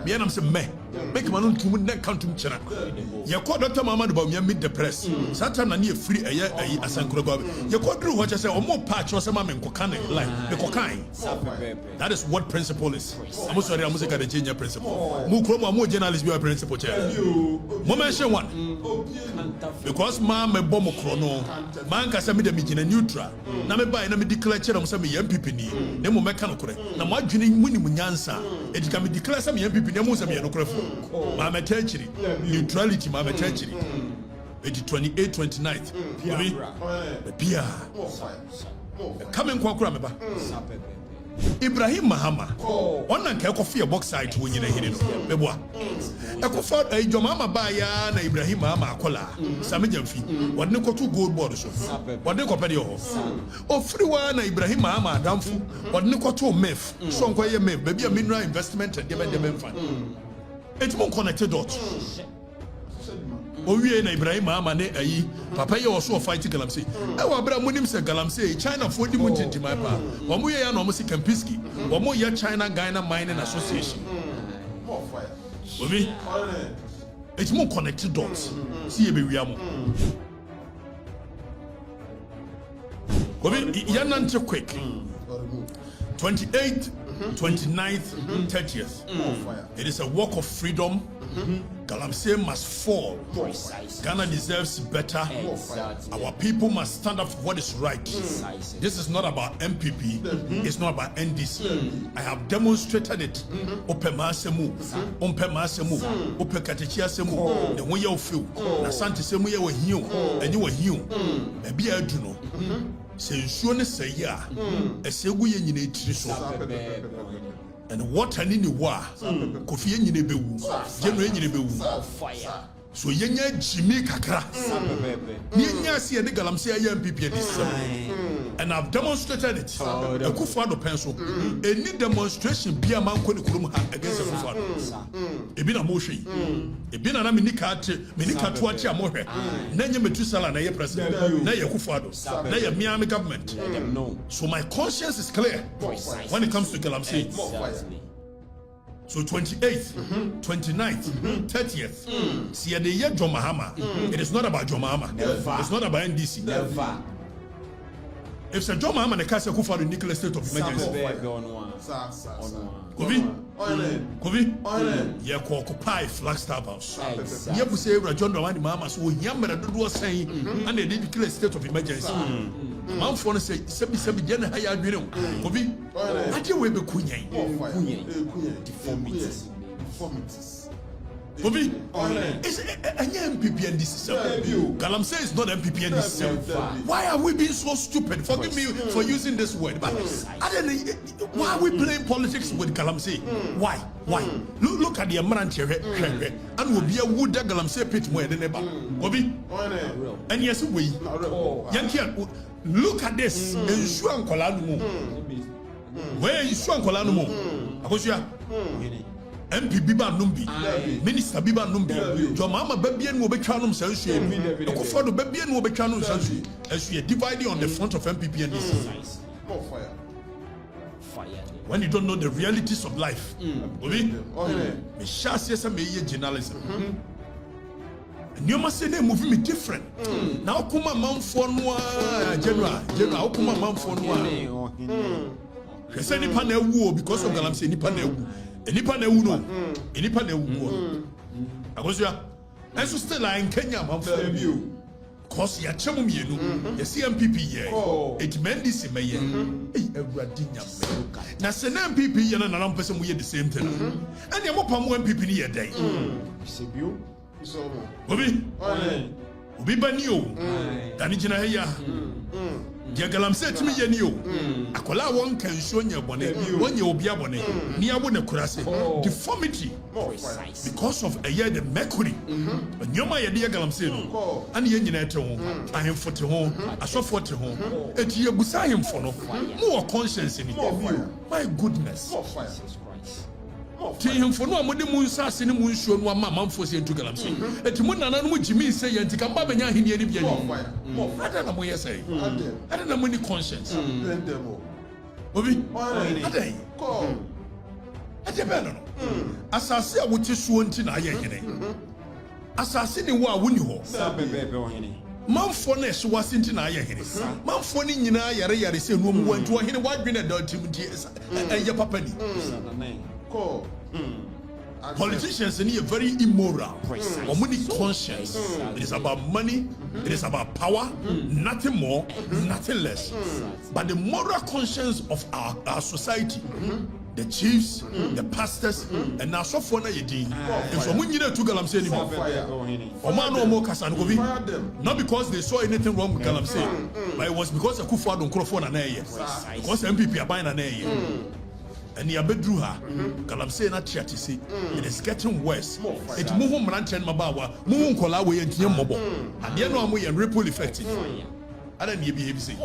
Me and I'm saying, me make my own to neck count to China. You call Dr. Mahama Bawumia meet the press. Satan and you free a year a Sankurogo. You call through what I say, or more patch or some man kokane like the cocaine. That is what principle is. I'm sorry, I'm going to change your principle. More journalists be a principle chair. Mention one. Because man me bomb chrono, man can send me the meeting neutral. Na me buy na me declare chair some MPP ni. Ne mo meka no kore. Na mo adwene muni munyansa. It can be declare some MPP ne mo some ye no kore fo. Ma me tenchiri. Neutrality ma me tenchiri. 28 29th. The Pia. Come and kwakura me ba. Ibrahim Mahama on na nke kofi box site wo nyina hiri no beboa ekofa Joma ba ya na Ibrahim Mahama akola samejamfi wodne koto gold board so wodne kopede ho ofriwa na Ibrahim Mahama adamfu wodne koto MEF so nkoye MEF baby a mineral investment and dem fund etimo connected dot Owie na Ibrahim Mahama ne ayi papa ye also fight galamsey e wa bra munim se galamsey China for di mu tintima pa omo ye ya na omo se Kempiski omo ye China Ghana Mining Association obi it's more connected dots see ye be wiamo obi ya nante quick 28th 29th 30th it is a walk of freedom Galamsey must fall. Ghana deserves better. Our people must stand up for what is right. This is not about MPP. It's not about NDC. I have demonstrated it. Ope masemu, ope Okatakyie semu. The way you feel. Na santi semu ye we hiu, and you were hiu. Maybe I do know. Say you ne say ya. Esegu ye nyine tiri so. And what an in the war, Kofi in the Bewu, General in the Bewu. So Yenya Jimmy Kakra. Yenya see a Galamsey MPP this and I've demonstrated it. A Kufado pencil. Any demonstration be a man Kurum against a Kufado. A bit of motion. A bit of Minika Tuatia Mohe. Nanya Metusala, Naya President, Naya Kufado, Naya Miami government. So my conscience is clear when it comes to Galamsey. So 28th, 29th, 30th. See the year John Mahama. It is not about John Mahama. It's not about NDC. Never. If Sir John Mahama the Casa Kufa the nuclear state of emergency. Kovi, ye occupy Flagstaff House. Ye bu say John Mahama so yamra do saying and they declare state of emergency. Man for say sebi je na haya adwene Kovi ade we be kunyan deformities Kovi is MPP and this Galamsey is not MPP and this. Why are we being so stupid? Forgive me for using this word, but why are we playing politics with Galamsey? Why? Look at the Amaranche and will be a wood that Galamsey pit more than ever. Kovi and yes we Yankian. Look at this. Ensure Kolanu. Where is Swan Kolanu? Akosia MP Biba Numbi, Minister Biba Numbi, Jomama Babian will be Chanum Sanshi, Okofado Babian will be Chanum Sanshi, as we are dividing on the front of MPP and this. When you don't know the realities of life, me shall say some journalism. And you must say they move me different. Now come a man for General, come a man for Noir. She said Nipa Newu because of Galamsey Nipa Newu. Nipa Newu no. Nipa Newu. I was ya. And so still in Kenya, man for you. Cause ya chemu mienu. The CMPP ye. It NDC me ye. Everadinya me. Na se na MPP ye na na person we the same thing. And ya mo pamu MPP ni ye day. Obi bani o dani jina heya dia Galamsey timi ye ni o akola won kan so nya bone wonye obi abone ni abo ne kurase deformity because of a year the mercury nyoma ye de Galamsey no and ye nyina ete ho ahemfo te ho asofo te ho eti ye busa ahemfo no mo conscience ni my goodness Tim for no mode mun sase ne mun suo no ama manfo se ntu Galamsey eti mun nana no mu jimi se ye ntika mba benya ahini ani bia ni ada na mo yesai ada na mo ni conscience obi ada ade be no asase a wote suo nti na aye hene asase ni wo a woni ho manfo na ehye wase nti na aye hene manfo ni nyina yare se no mu wantu hene wadwene da tim nti eye papa ni Politicians are very immoral. Money conscience. It is about money. It is about power. Nothing more, nothing less. But the moral conscience of our society, the chiefs, the pastors, and now so far yedin. If someone needed to Galamsey anymore, not because they saw anything wrong with Galamsey, but it was because Akufo-Addo Nkrofo na naye. Because MPP are buying na naye. And ya bedru ha Galamsey na tiatisi it is getting worse it move mranchen mabawa move nkola we yentie mmobo ade no amoye ripple effect ada ne bi hebi say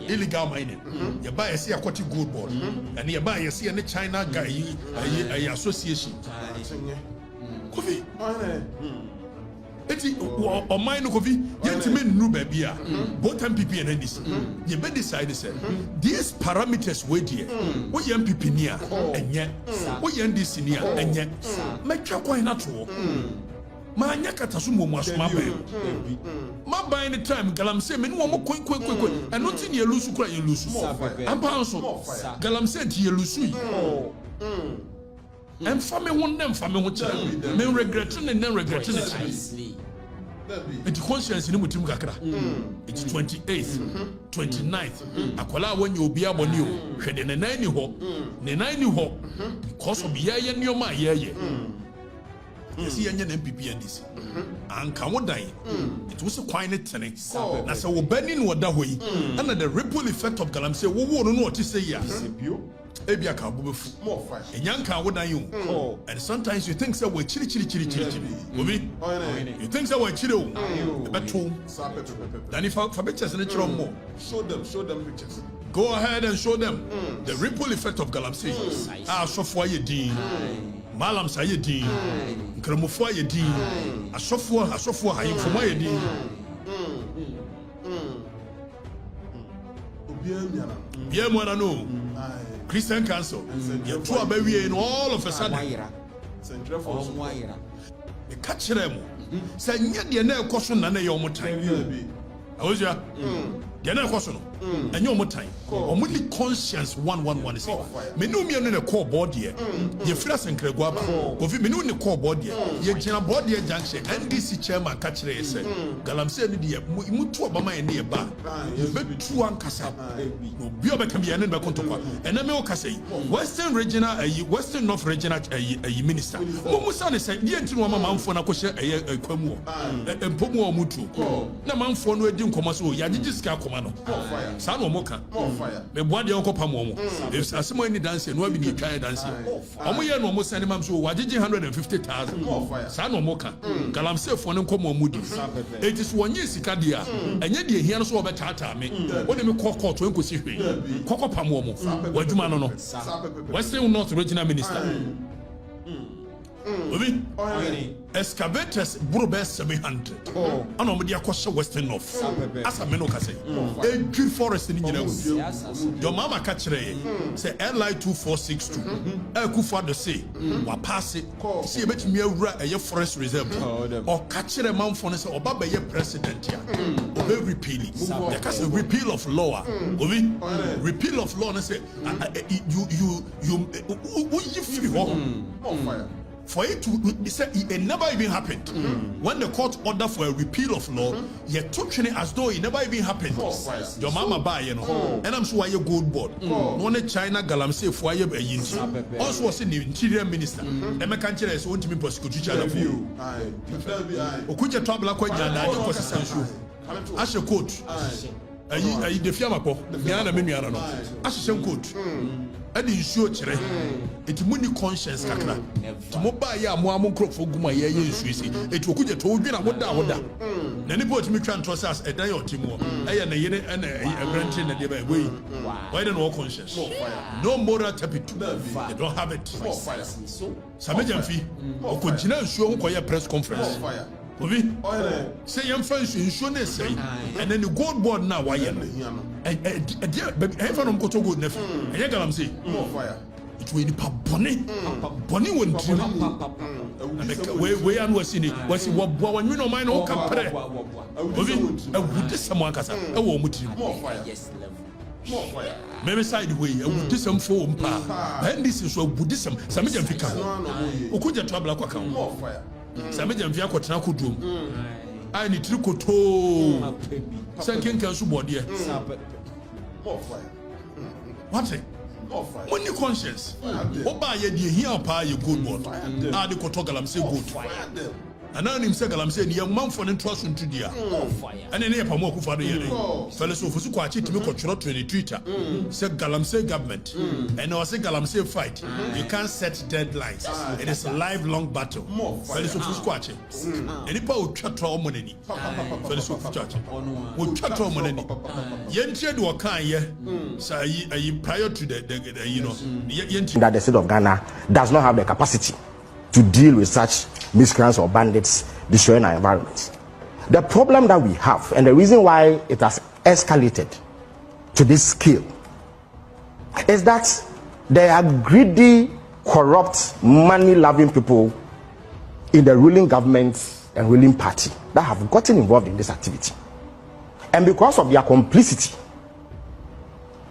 illegal mining ya buy ya see akwati gold board and ya buy ya see ne China guy association Kofi eti o mine Kofi yentime nnu ba bia both MPP and NDC ye be decide say these parameters we there wo MPP ni a enye wo NDC ni a enye metwa kwan na to ma anya kataso momu asoma ba ma ban the time Galamsey me ni wo mo kwen and nothing ye lusu kura ye lusu ampa so Galamsey ti ye lusu And family one them family one child. Men regretting and then regretting it. It's conscience in mutim kakra. It's 28th, 29th. Akwala when you be able new. Hwede ne nan ni ho. Ne nan ni ho. Because of ye nyoma ye. Yes, he and MPP NDC. And come dying. It was a quiet tenning. Na say wo bending what that way. And the ripple effect of Galamsey, we won't know what to say. Yes. Ebiaka more fire. And young can what are you? And sometimes you think so we're chili. You think so we're chili. But true. Then if I pictures and it's more. Show them pictures. Go ahead and show them the ripple effect of Galamsey. Ah, so for you dean. Malam Sayedi, Kramufwa Yedi, Asofwa, Hayim from Yedi. Biemwana no. Christian Council. You two are baby in all of a sudden. The catch them. Say, yet the nail caution and your time. I was ya. The nail caution. And your more time. Only conscience 111 is me no me on the core board here. You flash and Kregwaba. Go me no the core board here. You general board here junction. NDC chairman catch the say. Galamsey ni dia mutu obama e ne ba. You be two ankasa. No bi obeka me ene be kontokwa. Ene me o kasa yi. Western regional Western North regional minister. Mo musa ne say die ntinu mama manfo na ko hye kwamu. Empomu o mutu. Na manfo no edi nkoma so ya gigisiska akoma no. San no moka me boade onko pamomo if asemo any dance no abi ni twan dance omo ye no mo send mam so wagege 150,000 san no moka Galamsey fo ne nkomo mudi it is wonye sika dia enye de hia no so obetata me woni me kokko to enkosi hwe kokko pamomo wadwuma no Western North regional minister Obi excavators Burubes 700. And on the Akosha Western North. As a meno say, a good forest in the your mama catch say LI 2462. A good father say, what pass it, see a bit me a forest reserve or catch a man for us or Baba ye president here. Obey repealing. Because a repeal of law. Obi repeal of law and say, you free fire. For it to say it never even happened. When the court ordered for a repeal of law, you took it as though it never even happened. Your mama buy, you know, and I'm sure you're good board. No China Galamsey for you a yinji. Also was in the interior minister. Emma Kanchera is want to be prosecuted of you. Okuja trouble like Jana, you was essential. As a coach, I the Fiamapo, the Yana Mimiano, as a coach. And in sure, it's money conscience. To mobile ya Muamu crop for Guma, ye Suisi. It will get told you what that. Then he put me trying to us a day or two more. I and a granting a day way. Why don't know conscience? No moral tapit. They don't have it. Samajan fee or continue show for your press conference. Say I'm friends in Shone say, and then the gold board now. Why? And dear, baby, everyone go to good nephew. And you can say, more fire. It will be Bonnie won't dream. Way and was in it. Was it what you know, mine all come pray. Would this someone cast a woman? More fire. Yes, more fire. Maybe sideway, a Buddhism form. And this is what Buddhism, some of them become. Who could you trouble a account? More fire. Samajan via Kotana Kudum. I need to go to Sankin Council body. More fire. What's it? More fire. When you conscious, what by ye here, pie, you good one. I the Kotogalam say good. And now him say Galamsey the young man for the trust into the and then here Pamoku for the year. Fellows of Fusuquachi to make a to the Twitter. Said Galamsey government. And I say Galamsey fight. You can't set deadlines. It is a lifelong battle. Fellows of Fusuquachi. And if I would chat to money. Fellows of Fusuquachi. Would chat to money. Yentia do a kind, say prior to the you know, that the state of Ghana does not have the capacity to deal with such miscreants or bandits destroying our environment. The problem that we have, and the reason why it has escalated to this scale, is that there are greedy, corrupt, money-loving people in the ruling government and ruling party that have gotten involved in this activity. And because of their complicity,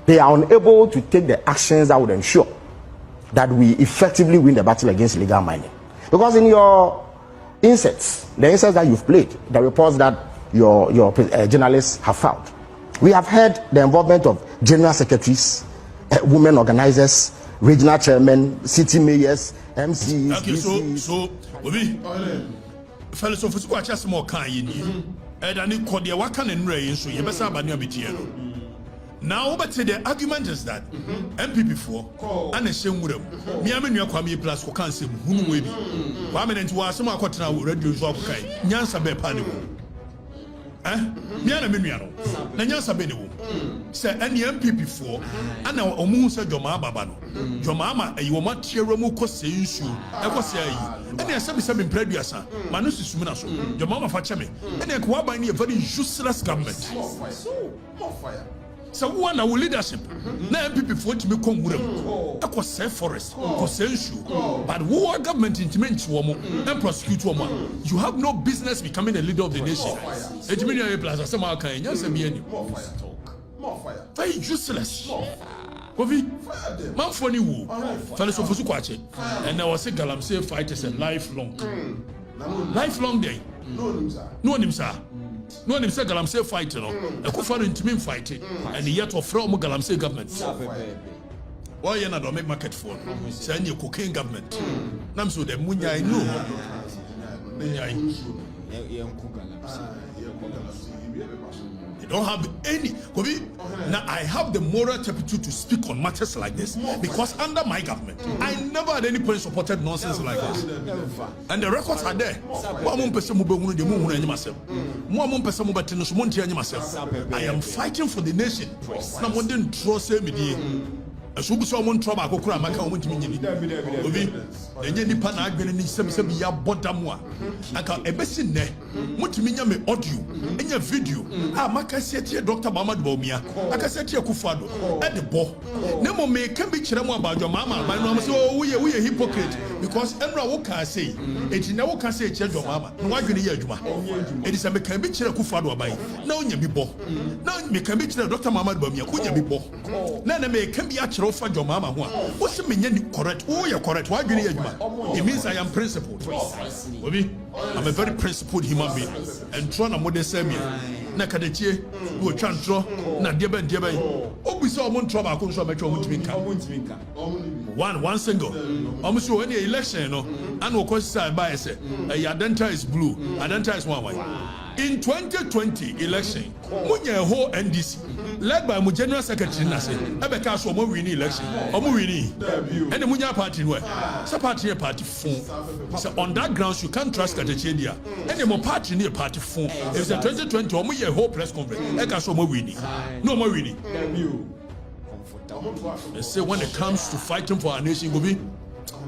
they are unable to take the actions that would ensure that we effectively win the battle against illegal mining. Because in your inserts, the inserts that you've played, the reports that your journalists have found, we have heard the involvement of general secretaries, women organizers, regional chairmen, city mayors, MCs. Okay, so Obi, fellows of us watch us more kind. And I need Kodia Wakan and Ray, so you best have a new BTL. Now, but the argument is that MPP4 and a shame with them. Miamin Kwame plus who can't say who will be. Women to us, some are caught now, reduce of Kai, Nyansa Be Panic. Miana Miniano, Nyansa Benu. Say any MPP4 and now Omu said Joma Babano. Jomama, you want Cheromo Cossay, I was saying, and there's some previous Manus Suminaso, Jomama Fachame, and then Kwabani a very useless government. More fire. So one our leadership. Now people want to become with them. That was safe forest, consensual. But who are government intimate woman and prosecute woman? You have no business becoming a leader of the nation. It means you plus some kind. Yes, more fire. Very useless. Kofi, man funny woo. Fellas of Fusukwache. And I was saying Galamsey fight is a lifelong day. No name, sir. No one said Galamsey fight, no. A Kufar intimate fighting, and yet of from Galamsey government. Why you not make market for? Send your cocaine government. Namso the Munya I know. You don't have any. Now I have the moral turpitude to speak on matters like this because under my government, I never at any point supported nonsense like this. And the records are there. I am fighting for the nation. As we saw one trouble, I go cry. My car went to me. Obi, the Jenny Pana Agni Sebi ya Botamwa. I can a bessin ne. Mutiminya me audio, in your video. Ah, Maka said here, Dr. Mamad Bomia. I can say here Kufado at the ball. Nemo me can be chiramo about your mama. My mama say, oh, we are hypocrite because Emra Woka say, it never can say, your mama. Why can you Juma? It is a can be chira Kufado by. Now you be bo. Now you can be chira Dr. Mamad Bomia. Could you be bo? None me can be actually. For your mama, what's the meaning correct? Oh, you're correct. Why do you need? It means I am principled. I'm a very principled human being. And trying to model semi. Nakadachi, who are trying to na deba. Oh, we saw one trouble. I couldn't show my trouble. One single. Almost any election, no, and of course, I buy a Adenta is blue, Adenta is one way. In 2020 election, Munya whole NDC, led by my general secretary Nase, Ebeka so mo win election, or mo win. And the Munya party where, so party phone. So on that grounds you can't trust Okatakyie. And the more party near party phone. It's a 2020 or Munya whole press conference. Ebeka so mo win. No more winning. They say when it comes to fighting for our nation, go be.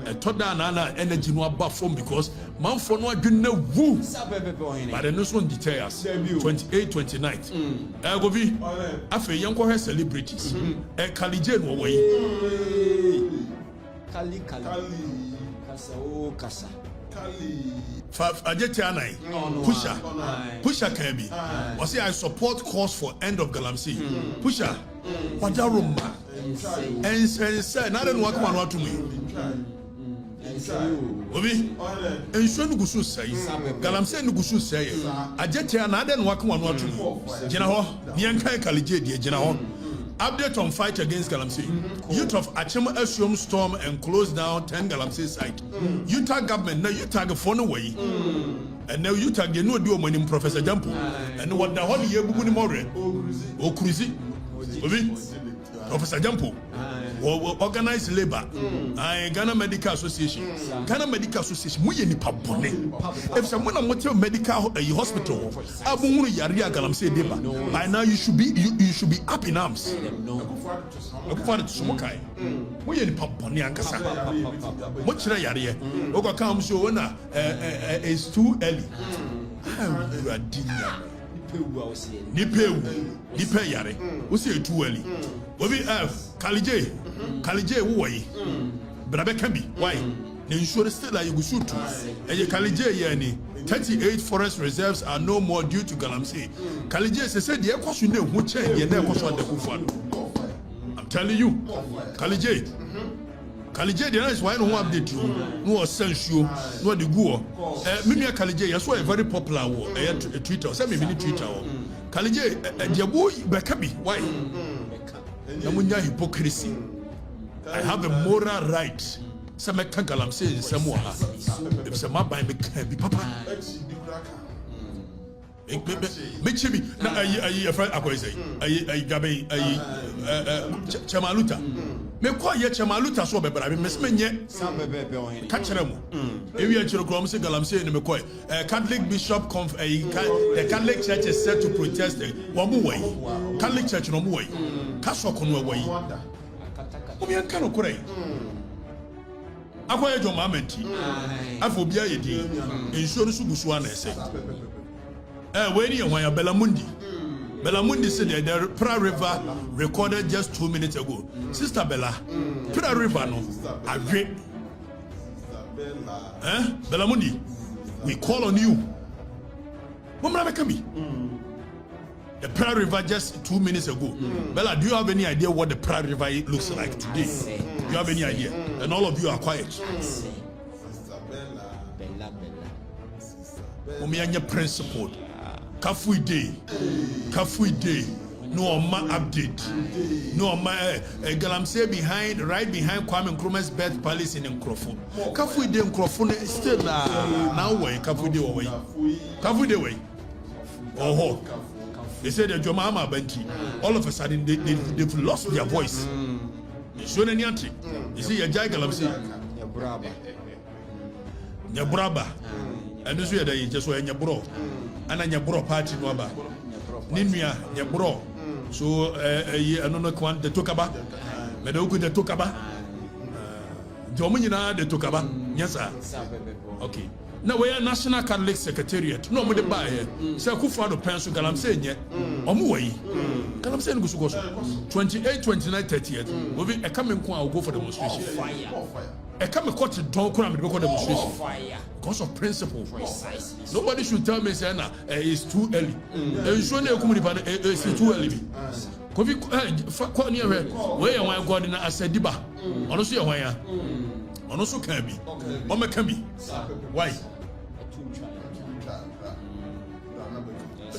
I thought that energy no about phone because man for no do no woo. But the next one details 28, 29th. Go be after young celebrities. Kalije no way. Kali. Kasa. Pusha can be. I say I support calls for end of Galamsey. Pusha, Wadaruma. And say, not in what one to me. Obi, and so no gusu say, Galamsey no gusu say, I just another one to me. General, Nyanka Kalije, dear General. Update on fight against Galamsey. Youth of Achema assume storm and close down 10 Galamsey site. Utah government now you tag a phone away. And now you tag you no do money Professor Jampo. And what the whole year Buguni More or Cruzy. Professor Jampo. Organized labor, Ghana Medical Association. Ghana Medical Association, we need Pabone. If someone wants a medical hospital, Abunu Yaria Galamsey Deba. By now you should be up in arms. Smokai. We need Pabone and Kasa. Much Yaria. Okakam Shona is too early. You are dinner. Nipe yare. We say too early. We have Kalije way. But I can be. Why? The insurance still like you shoot to. And you Kalije yani. 38 forest reserves are no more due to Galamsey. Kalije said the question you know who change the question the Kufado. I'm telling you, Kalije. Kalije the nice why no update you no sense you no the go me Kalije yes so very popular wo Twitter say me Twitter wo Kalije the boy bekabi why na munya hypocrisy I have a moral right say me kan galamsey nsem wo ha if say my by me can be papa me chibi na ayi friend akoy say ayi gabe ayi chamaluta me ko ye chamaluta so bebra me menye ka kire mo e wi a kire krom say galamsey ne me ko Catholic bishop the Catholic church is set to protest wo mo wai Catholic church no mo wai ka so kono wai o mi an kan okore akoy jo mamenti afo bia ye di ensuo no sugusu ana ese where you want Belamundi said the Pra River recorded just 2 minutes ago. Sister Bella, Pra River no, agree. Belamundi, we call on you. Mama Kami. The Pra River just 2 minutes ago. Bella, do you have any idea what the Pra River looks like today? Do you have any idea? And all of you are quiet. Omianya principle. Kafui day, no ma update, no ma galamsey right behind Kwame Nkrumah's birth palace in Nkrofo. Kafui day Nkrofo still now way Kafui day way. Oh, they said that Mahama Benti. All of a sudden they've lost their voice. So any anti, you see a jai galamsey, Nyabraba, and this way they just were Nyabro. And a Nyabro party no aba Nimia Nyabro so anono kwan de tokaba medoku de tokaba Jomina de tokaba nyasa okay now we are National Catholic Secretariat no mo de ba here say Akufo do penso galamsey nye omo wayi galamsey no gusu goso 28 29 30th we be e come nko a go for demonstration I come a court don't come and record demonstration because of principle. Nobody should tell me say it's too early. It's too early. Kofi near where you want God in a Sediba. Honestly, why? Also can be. Mama can be. Why?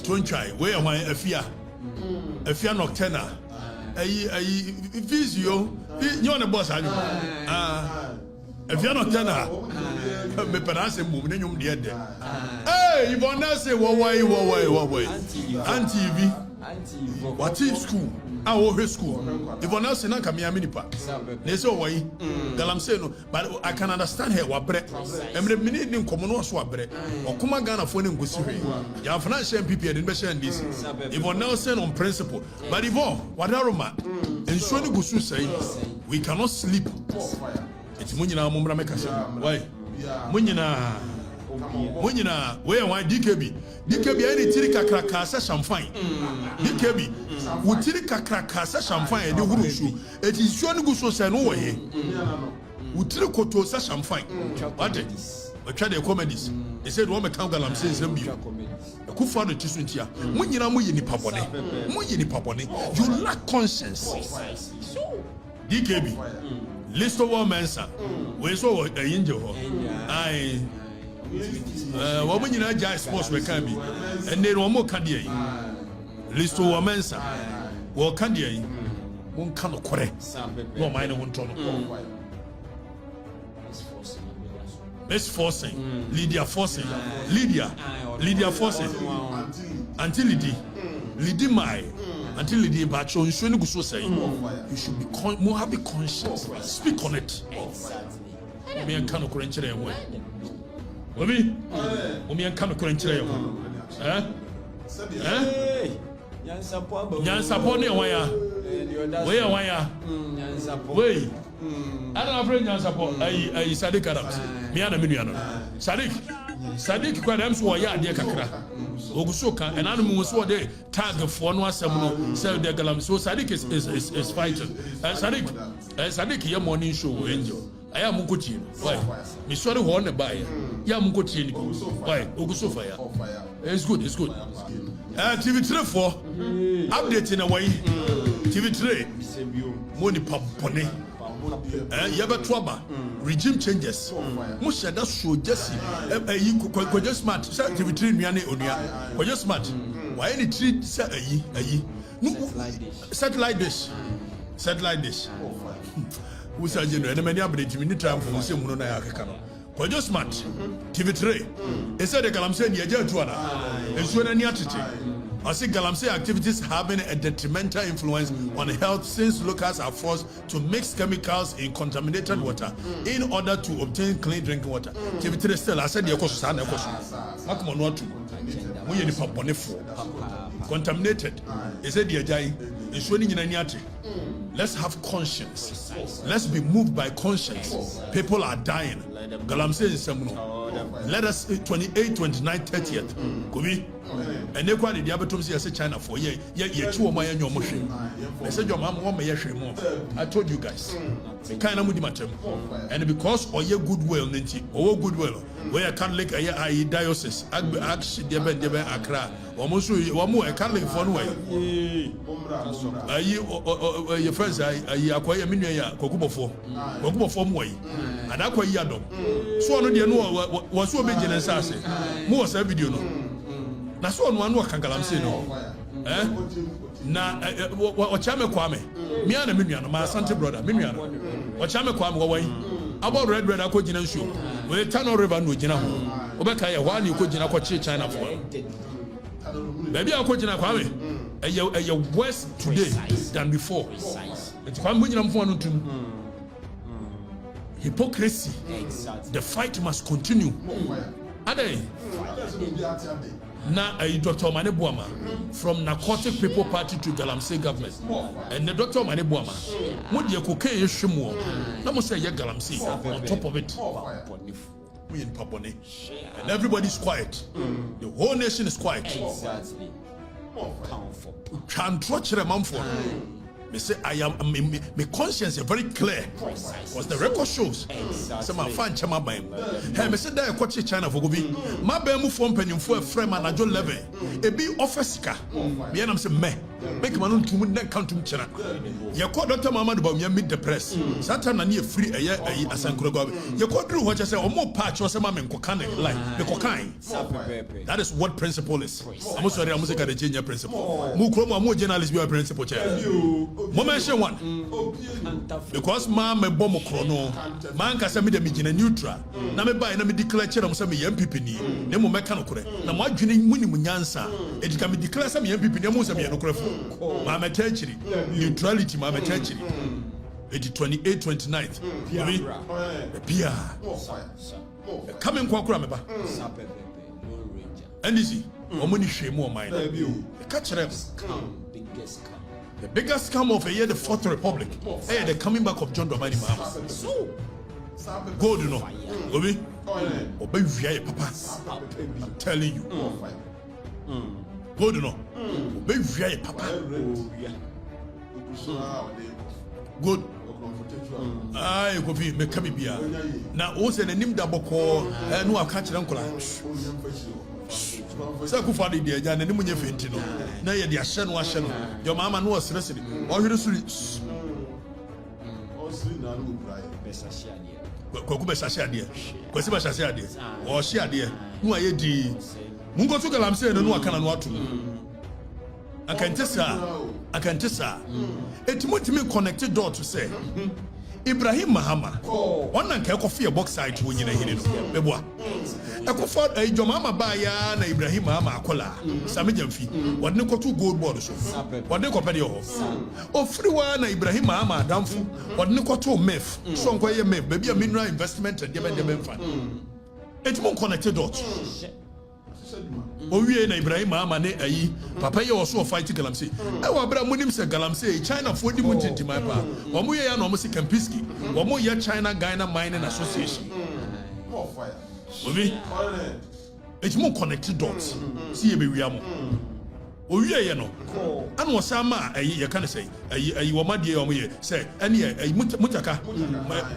Don't try. Where you want a fear nocturna. A visio. You want a boss, if you're not telling me, perhaps a movement in your dead. Hey, you want to say, why, Auntie, what is school? Our school. If one else in Akamia Minipa, they say, why, Galamsey, but I can understand her, what bread, and the minute in Common swap bread, or Kumagana phone in Gusiri. You have financial people in Beshan this. If one else on principle, but if all, what aroma, and Shoni Gusu say, we cannot sleep. It's Munina Mumbra Mekasa. Why? Munina, where why DKB? DKB any Tirika Krakasa champagne. DKB, would Tirika Krakasa champagne, the Wurushu. It is Shoni Gusu say no way. Would Tirikoto champagne. What? We try the comedies. They said, Woman Kangalam says, Kufa the Tisuntia. Munina Muyini Papone. Muyini Papone. You lack conscience. DKB. List of one mensa. We saw a angel. I woman in a jai sports we can be. And then one more candy. List of one mensa. Well, candy. One cannot correct. No minor one ton. Miss Forcing. Lydia Forcing. Lydia Forcing. Until Lydia Mai. Until the but you shouldn't go so saying you should be more happy conscious. Speak on it. Me and Kano Corinthia away. Me and Kano Corinthia. Yansaponi wire. Way. I don't have Yansapo. I Sadik Adams. Me and a million. Sadik Quadams were ya dear Kakra. Ogusoka and animals were there tag for no assembly, sell their galam. So Sadik is fighting. Sadik, your morning show, angel. I am Mukuchi. Why? Miss Sorry won the buyer. Yamukuchi. Why? Ogusofaya. It's good. TV3 4 update in a way. TV3 Money Papone. yaba trouble regime changes mo sheda so jesse ko just smart say TV3 nuane onua ko just smart why any treat say ayi satellite dish we say general na many abredimi ni tram for say mu no na yakeka no ko just smart TV3 e say the galamsey ni eja atu ana enso na ni atete I see galamsey activities having a detrimental influence on health since locals are forced to mix chemicals in contaminated water in order to obtain clean drinking water. TV3 still, I said, contaminated. He said, let's have conscience. Let's be moved by conscience. People are dying. Galamsey is Semuno. Let us 28, 29, 30th. Kubi. And they quite the other say China for ye two my and your motion. I said your mom won't be more. I told you guys. Kind of matter. And because or your goodwill, Ninti, or goodwill, where I can't like a diocese, actually, Deba Accra, almost one more, I can't like one way. Your friends, I acquire a million Kokubo form way. And I quite yadom. So I know was so big in a sassy. More video no. Na so no anu kangalamse no na ochame kwame me ana me nua no ma asante brother me nua no ochame kwame wo wan about red akogina nsuo we Torkonoo river no gina ho obeka ye wa na ekogina ko chi China for baby akogina kwame eye worse today than before it kwame gina mfo no tum hypocrisy the fight must continue ade na Dr. Mane Buama from Narcotic People Party to Galamsey government and the Dr. Mane Buama what you cocaine shimo na mo say Galamsey on top of it we in Papone and everybody's quiet the whole nation is quiet exactly can touch the man for me say I am my conscience is very clear because the record shows some my fan chama by hey me say that kwachi China for go be ma ba mu fo mpanyin fo frame manager level e bi officer me na say me make man ntum na kantum chira ye call Dr. Mahama ba me meet the press satan na ne free eye asankro go ye call dru ho che say omo patch o say ma me nkokan like the kokan that is what principle is I'm sorry I'm say ka the change principle mu kro mo journalist be principle che mention one because man me bomb chrono man ka say me de me gina neutral na me buy na me declare chere mo say me MPP ni na mo meka no kore na mo adwene muni munyansa e dika me declare say me MPP na mo say me no kore fo ma me tachiri neutrality ma me tachiri 28 29th pia coming kwa kura me ba NDC omoni hwemu o mine ka chere the biggest scam of a year, the Fourth Republic. Hey, the coming back of John Dramani Mahama. Go, you know. Obi, obey via papa. I'm telling you. Go, you know. Obey via papa. Good. I go be make me be. Now, also the name double call. No, I catch them. So go for the day and then you faint no na ye dia hye no ahye no your mama no osresere o hwere suri na no brai besahye ade ko besahye ade ko si besahye ade o hye ade no aye di mungo to Galamsey no aka na no ato akantesa etimotimi connected dot to say Ibrahim Mahama one nan ka kofi e box site wo nyina hini no beboa ekofo Jomama ba ya na Ibrahim Mahama akola same jamfi wode ne koto gold board so wode ko pede ho ofriwa na Ibrahim Mahama adamfu wode ne koto mef so nko ye mef ba bia mineral investment de be mfa etimo connected dot Owie na Ibrahim Mahama ne ayi papa ye also fight Galamsey e wa bra munim se Galamsey China for di mutinti my pa wo mo ye ya na wo se Kempiski wo mo ye China Ghana Mining Association obi it's more connected dots see ye be wi am owie ye no an wo sama ayi ye kan say ayi wo ma de ye wo ye say ene ayi mutaka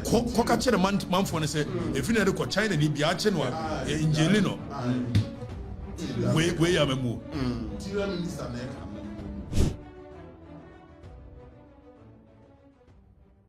ko ka kire manfo ne say efi na de ko China ni bia che no injili no we ya memu tira minister na